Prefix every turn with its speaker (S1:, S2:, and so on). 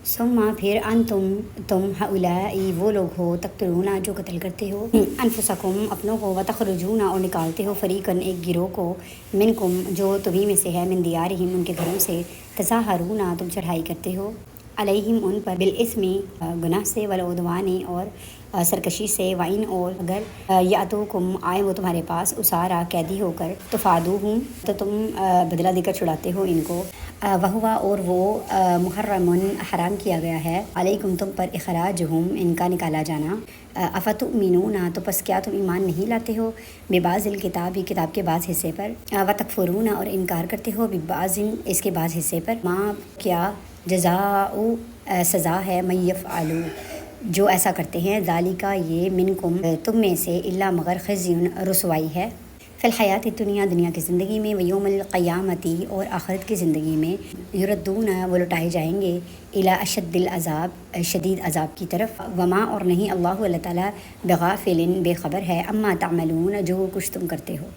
S1: ثم پھر تم ہؤلائی وہ لوگ ہو تقتلون جو قتل کرتے ہو انفسکم اپنوں کو وتخرجون اور نکالتے ہو فریقاً ایک گروہ کو منکم جو تمہیں میں سے ہے من دیارہم ان کے گھروں سے تظاہرون تم چڑھائی کرتے ہو علیہم ان پر بالاسم گناہ سے والعدوان اور سرکشی سے وعین اور اگر یاتوکم آئے وہ تمہارے پاس اسارا قیدی ہو کر تفادوہم تو تم بدلہ دے کر چھڑاتے ہو ان کو وہوا اور وہ محرم حرام کیا گیا ہے علیکم تم پر اخراجہم ان کا نکالا جانا افتؤمنون تو پس کیا تم ایمان نہیں لاتے ہو ببعض الکتاب کتاب کے بعض حصے پر وتکفرون اور انکار کرتے ہو ببعض اس کے بعض حصے پر ما کیا جزاء سزا ہے من یفعل جو ایسا کرتے ہیں ذالکا یہ منکم تم میں سے الا مگر خزی رسوائی ہے فی الحیات دنیا دنیا کی زندگی میں ویوم القیامتی اور آخرت کی زندگی میں یردون وہ لٹائے جائیں گے الی اشد العذاب شدید عذاب کی طرف وما اور نہیں اللہ تعالیٰ بغافل بے خبر ہے اما تعملون جو کچھ تم کرتے ہو